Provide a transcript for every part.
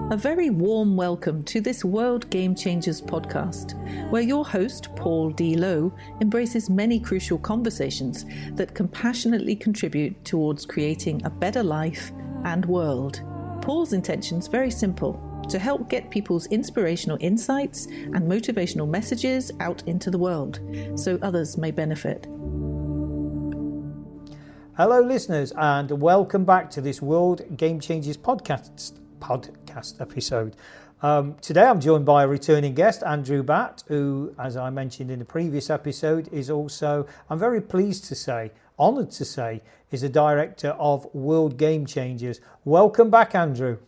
A very warm welcome to this World Game Changers podcast, where your host, Paul D. Lowe, embraces many crucial conversations that compassionately contribute towards creating a better life and world. Paul's intention's very simple: to help get people's inspirational insights and motivational messages out into the world, so others may benefit. Hello listeners, and welcome back to this World Game Changers podcast episode. Today I'm joined by a returning guest, Andrew Batt, who, as I mentioned in the previous episode, is also, I'm very pleased to say, honoured to say, is a director of World Game Changers. Welcome back, Andrew.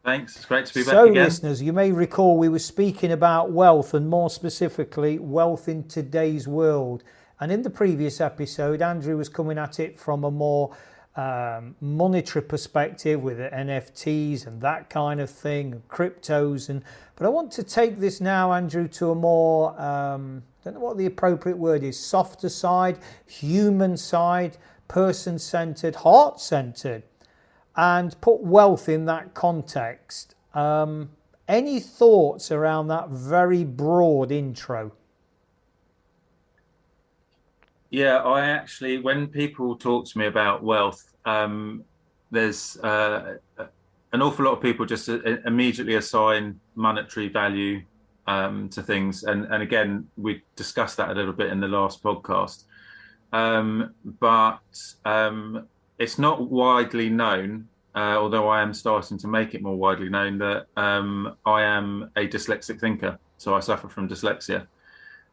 Thanks, it's great to be back again. So listeners, you may recall we were speaking about wealth, and more specifically, wealth in today's world. And in the previous episode, Andrew was coming at it from a more monetary perspective with the NFTs and that kind of thing, cryptos. But I want to take this now, Andrew, to a more, I don't know what the appropriate word is, softer side, human side, person-centered, heart-centered, and put wealth in that context. Any thoughts around that very broad intro? Yeah, I actually, when people talk to me about wealth, there's an awful lot of people just immediately assign monetary value to things. And again, we discussed that a little bit in the last podcast. But it's not widely known, although I am starting to make it more widely known, that I am a dyslexic thinker. So I suffer from dyslexia.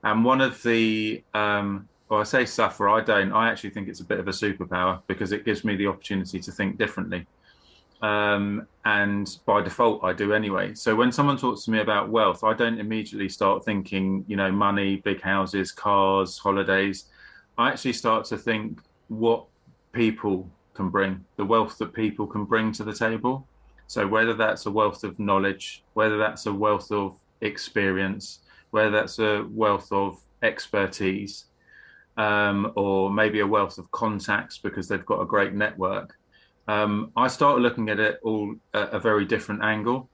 And one of the... well, I say suffer, I don't. I actually think it's a bit of a superpower because it gives me the opportunity to think differently. And by default, I do anyway. So when someone talks to me about wealth, I don't immediately start thinking, money, big houses, cars, holidays. I actually start to think what people can bring, the wealth that people can bring to the table. So whether that's a wealth of knowledge, whether that's a wealth of experience, whether that's a wealth of expertise, or maybe a wealth of contacts because they've got a great network. I start looking at it all at a very different angle.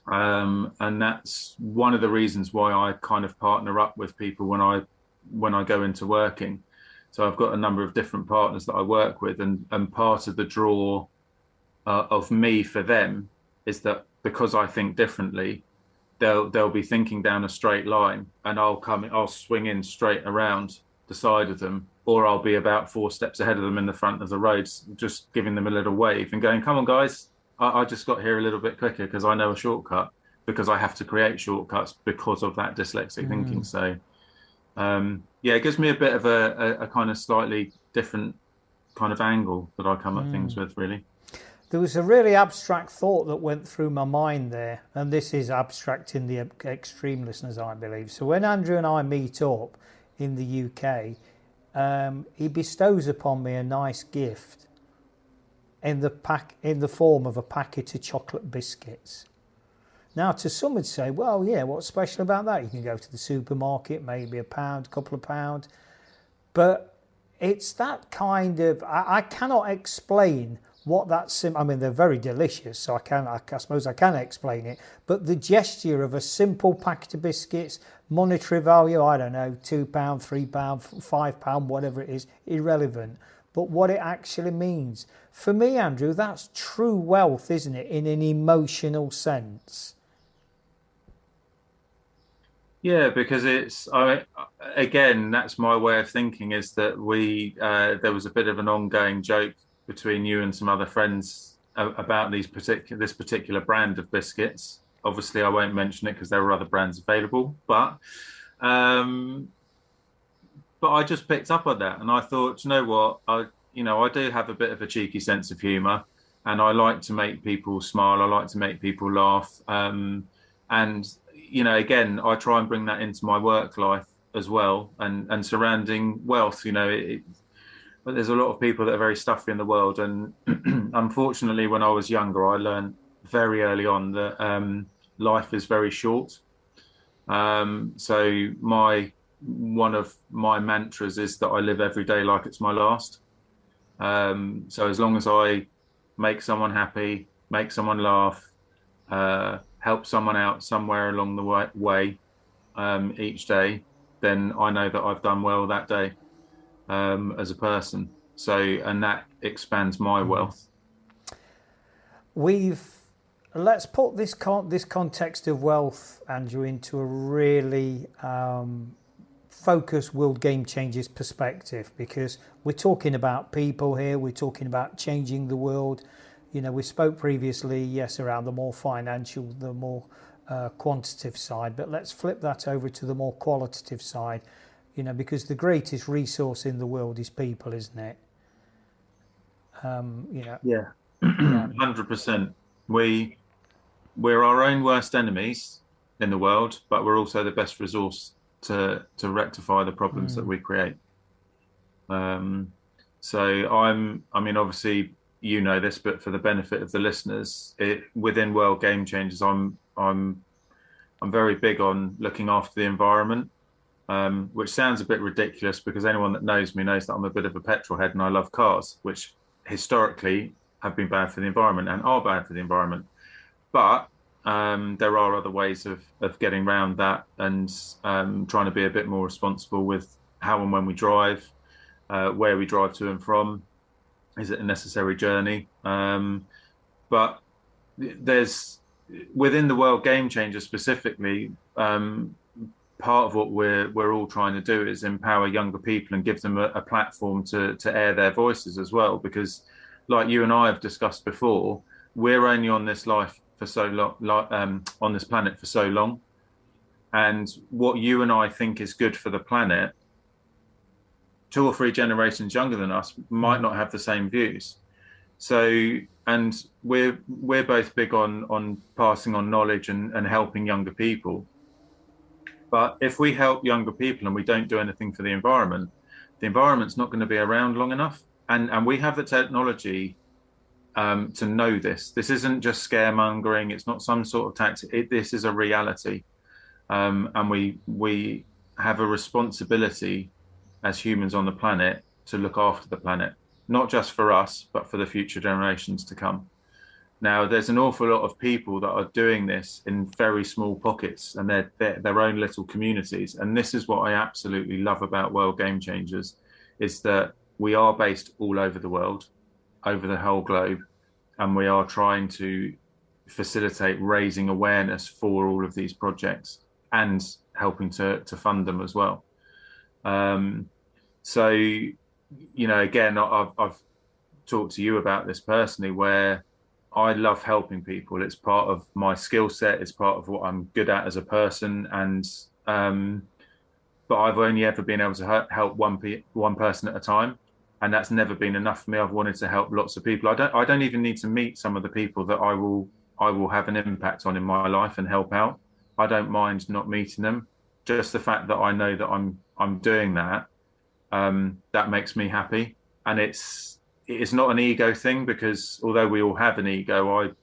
And that's one of the reasons why I kind of partner up with people when I go into working. So I've got a number of different partners that I work with, and part of the draw of me for them is that because I think differently, they'll be thinking down a straight line, and I'll swing in straight around the side of them, or I'll be about 4 steps ahead of them in the front of the roads, just giving them a little wave and going, come on guys, I just got here a little bit quicker because I know a shortcut, because I have to create shortcuts because of that dyslexic thinking. So it gives me a bit of a kind of slightly different kind of angle that I come at things with, really. There was a really abstract thought that went through my mind there, and this is abstract in the extreme, listeners, I believe. So when Andrew and I meet up in the UK, he bestows upon me a nice gift in the form of a packet of chocolate biscuits. Now, to some would say, well, yeah, what's special about that? You can go to the supermarket, maybe a couple of pounds, but it's that kind of, I cannot explain what that's, I mean, they're very delicious, so I suppose I can explain it, but the gesture of a simple packet of biscuits, monetary value, I don't know, £2, £3, £5, whatever it is, irrelevant, but what it actually means. For me, Andrew, that's true wealth, isn't it, in an emotional sense? Yeah, because again, that's my way of thinking, is that there was a bit of an ongoing joke between you and some other friends about this particular brand of biscuits. Obviously, I won't mention it because there are other brands available, but I just picked up on that, and I thought, you know what, I do have a bit of a cheeky sense of humour, and I like to make people smile. I like to make people laugh, and again, I try and bring that into my work life as well, and surrounding wealth. But there's a lot of people that are very stuffy in the world, and unfortunately, when I was younger, I learned very early on that life is very short. So one of my mantras is that I live every day like it's my last. So as long as I make someone happy, make someone laugh, help someone out somewhere along the way each day, then I know that I've done well that day as a person. So, and that expands my wealth. Let's put this context of wealth, Andrew, into a really focused World Game Changers perspective, because we're talking about people here, we're talking about changing the world. You know, we spoke previously, yes, around the more financial, the more quantitative side, but let's flip that over to the more qualitative side, you know, because the greatest resource in the world is people, isn't it? You know. Yeah, 100%. We're our own worst enemies in the world, but we're also the best resource to rectify the problems that we create. So I mean, obviously, you know this, but for the benefit of the listeners, within World Game Changers, I'm very big on looking after the environment, which sounds a bit ridiculous because anyone that knows me knows that I'm a bit of a petrol head and I love cars, which historically have been bad for the environment and are bad for the environment. But there are other ways of getting around that and trying to be a bit more responsible with how and when we drive, where we drive to and from. Is it a necessary journey? But there's, within the World Game Changer specifically, part of what we're all trying to do is empower younger people and give them a platform to air their voices as well. Because, like you and I have discussed before, we're only on this life for so long, on this planet for so long, and what you and I think is good for the planet, 2 or 3 generations younger than us might not have the same views. So, and we're both big on passing on knowledge and helping younger people. But if we help younger people and we don't do anything for the environment's not going to be around long enough. And we have the technology to know this. This isn't just scaremongering. It's not some sort of tactic. This is a reality. And we have a responsibility as humans on the planet to look after the planet, not just for us, but for the future generations to come. Now, there's an awful lot of people that are doing this in very small pockets and they're their own little communities. And this is what I absolutely love about World Game Changers, is that we are based all over the world, over the whole globe, and we are trying to facilitate raising awareness for all of these projects and helping to fund them as well. So, you know, again, I've talked to you about this personally, where I love helping people. It's part of my skill set. It's part of what I'm good at as a person. And but I've only ever been able to help one person at a time, and that's never been enough for me. I've wanted to help lots of people. I don't even need to meet some of the people that I will have an impact on in my life and help out. I don't mind not meeting them. Just the fact that I know that I'm doing that, that makes me happy. And it's not an ego thing, because although we all have an ego,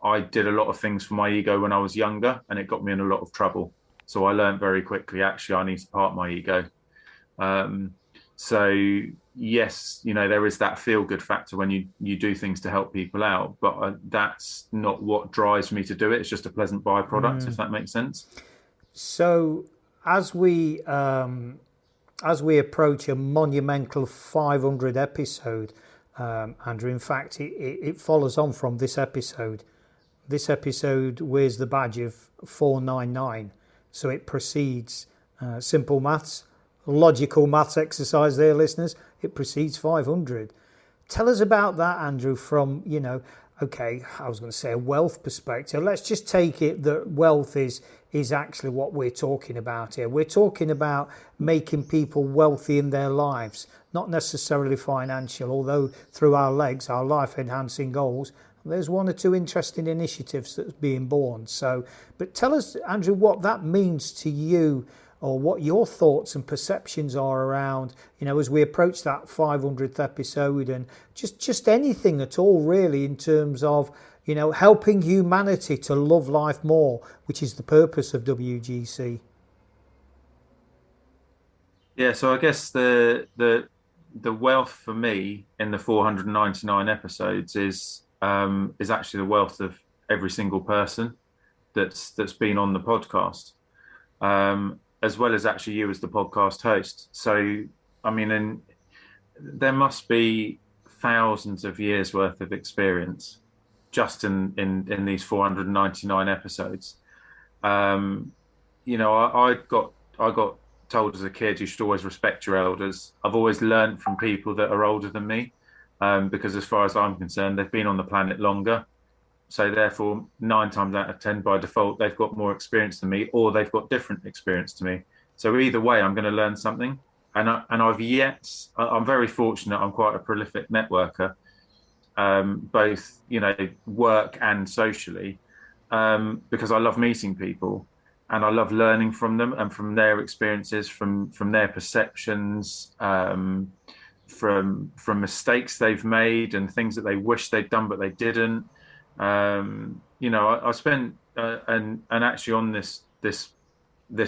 I did a lot of things for my ego when I was younger, and it got me in a lot of trouble. So I learned very quickly, actually, I need to park my ego. So yes, you know, there is that feel good factor when you do things to help people out, but that's not what drives me to do it. It's just a pleasant byproduct, if that makes sense. So as we approach a monumental 500 episode, Andrew, in fact, it follows on from this episode. This episode wears the badge of 499. So it precedes simple maths, logical maths exercise there, listeners. It precedes 500. Tell us about that, Andrew, from, you know, okay, I was going to say a wealth perspective. Let's just take it that wealth is actually what we're talking about here. We're talking about making people wealthy in their lives, not necessarily financial, although through our legs, our life enhancing goals, there's 1 or 2 interesting initiatives that's being born. So, but tell us, Andrew, what that means to you, or what your thoughts and perceptions are around, you know, as we approach that 500th episode, and just anything at all really in terms of, you know, helping humanity to love life more, which is the purpose of WGC. Yeah, so I guess the wealth for me in the 499 episodes is is actually the wealth of every single person that's been on the podcast, as well as actually you as the podcast host. So, I mean, and there must be thousands of years worth of experience just in these 499 episodes. You know, I got told as a kid you should always respect your elders. I've always learned from people that are older than me, because as far as I'm concerned, they've been on the planet longer. So therefore, 9 times out of 10 by default, they've got more experience than me, or they've got different experience to me. So either way, I'm going to learn something. And I'm very fortunate. I'm quite a prolific networker, both, you know, work and socially, because I love meeting people and I love learning from them and from their experiences, from their perceptions, from mistakes they've made and things that they wish they'd done but they didn't. You know, I spent and actually on this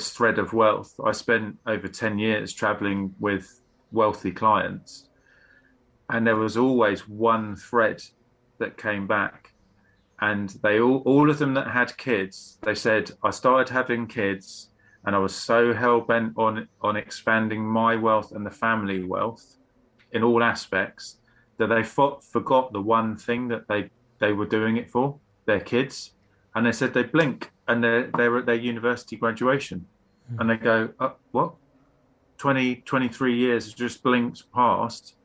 thread of wealth, I spent over 10 years traveling with wealthy clients, and there was always one thread that came back, and they all of them that had kids, they said, I started having kids and I was so hell-bent on expanding my wealth and the family wealth in all aspects that they forgot the one thing that they were doing it for, their kids. And they said they blink and they're at their university graduation, and they go, oh, what? 23 years just blinks past,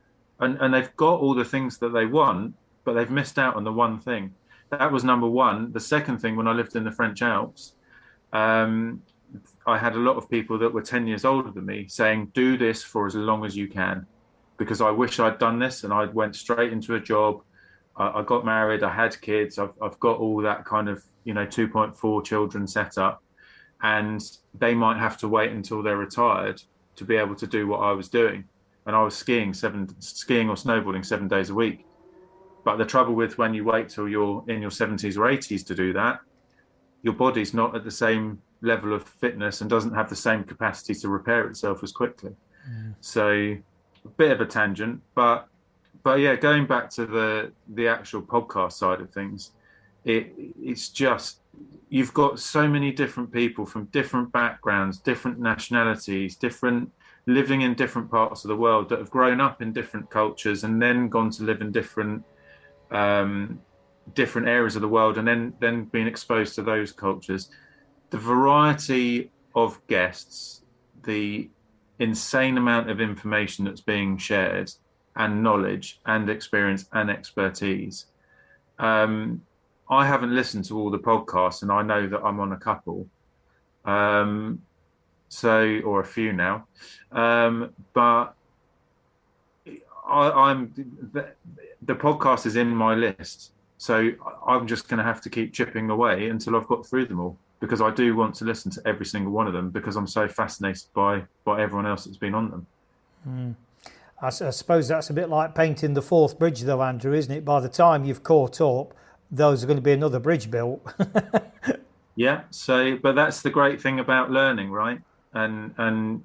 and they've got all the things that they want, but they've missed out on the one thing. That was number one. The second thing, when I lived in the French Alps, I had a lot of people that were 10 years older than me saying, do this for as long as you can, because I wish I'd done this. And I went straight into a job. I got married. I had kids. I've got all that kind of, you know, 2.4 children set up, and they might have to wait until they're retired to be able to do what I was doing. And I was skiing or snowboarding 7 days a week. But the trouble with when you wait till you're in your 70s or 80s to do that, your body's not at the same level of fitness and doesn't have the same capacity to repair itself as quickly. So a bit of a tangent, but yeah, going back to the actual podcast side of things, it's just, you've got so many different people from different backgrounds, different nationalities, living in different parts of the world that have grown up in different cultures and then gone to live in different areas of the world, and then being exposed to those cultures. The variety of guests, the insane amount of information that's being shared, and knowledge and experience and expertise. I haven't listened to all the podcasts, and I know that I'm on a couple, or a few now, but the podcast is in my list, so I'm just going to have to keep chipping away until I've got through them all, because I do want to listen to every single one of them, because I'm so fascinated by everyone else that's been on them. I suppose that's a bit like painting the fourth bridge though, Andrew, isn't it? By the time you've caught up, there's going to be another bridge built. Yeah, but that's the great thing about learning, right? And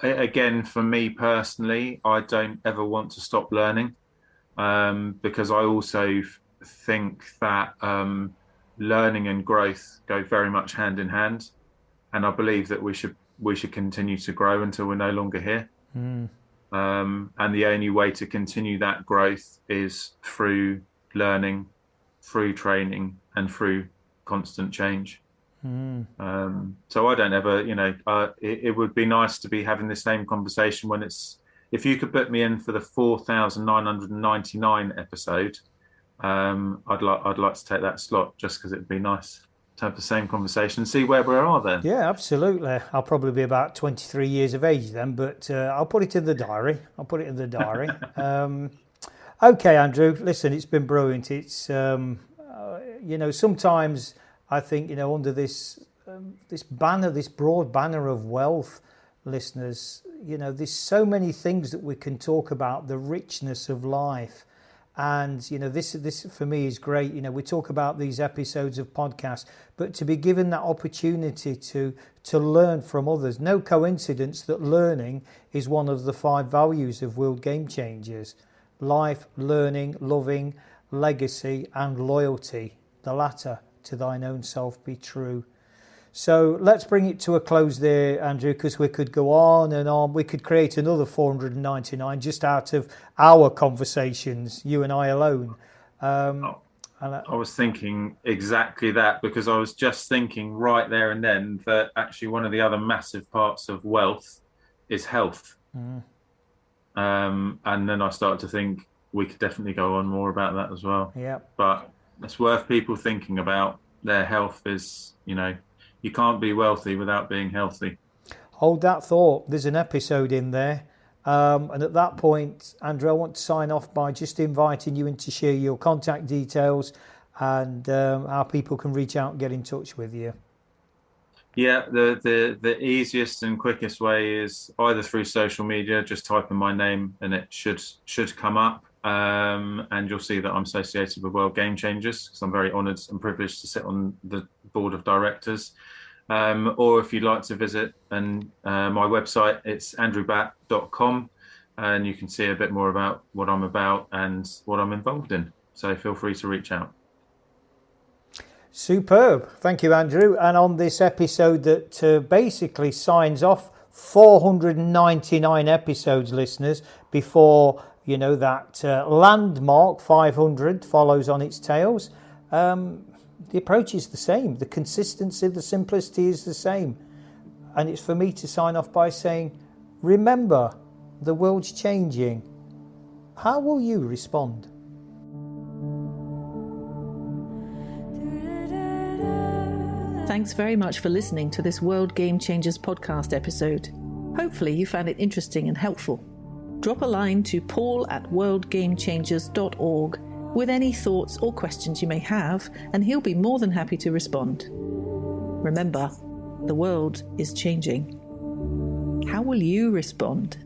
again, for me personally, I don't ever want to stop learning, because I also think that learning and growth go very much hand in hand, and I believe that we should continue to grow until we're no longer here. And the only way to continue that growth is through learning, through training, and through constant change. So I don't ever, it would be nice to be having the same conversation if you could put me in for the 4,999 episode, I'd like to take that slot, just because it'd be nice to have the same conversation and see where we are then. Yeah, absolutely. I'll probably be about 23 years of age then, but I'll put it in the diary. Okay, Andrew, listen, it's been brilliant. It's, sometimes I think, under this broad banner of wealth, listeners, there's so many things that we can talk about, the richness of life. And, this for me is great. We talk about these episodes of podcasts, but to be given that opportunity to learn from others. No coincidence that learning is one of the 5 values of World Game Changers. Life, learning, loving, legacy and loyalty, the latter to thine own self be true. So let's bring it to a close there, Andrew, because we could go on and on. We could create another 499 just out of our conversations, you and I alone. I was thinking exactly that, because I was just thinking right there and then that actually one of the other massive parts of wealth is health. And then I started to think we could definitely go on more about that as well. Yeah. But it's worth people thinking about. Their health is, you can't be wealthy without being healthy. Hold that thought. There's an episode in there. And at that point, Andrew, I want to sign off by just inviting you in to share your contact details and how people can reach out and get in touch with you. Yeah, the easiest and quickest way is either through social media. Just type in my name and it should come up. And you'll see that I'm associated with World Game Changers, because I'm very honoured and privileged to sit on the board of directors. Or if you'd like to visit my website, it's andrewbatt.com, and you can see a bit more about what I'm about and what I'm involved in. So feel free to reach out. Superb. Thank you, Andrew. And on this episode that basically signs off 499 episodes, listeners, before that landmark 500 follows on its tails. The approach is the same. The consistency, the simplicity is the same. And it's for me to sign off by saying, remember, the world's changing. How will you respond? Thanks very much for listening to this World Game Changers podcast episode. Hopefully you found it interesting and helpful. Drop a line to paul@worldgamechangers.org with any thoughts or questions you may have, and he'll be more than happy to respond. Remember, the world is changing. How will you respond?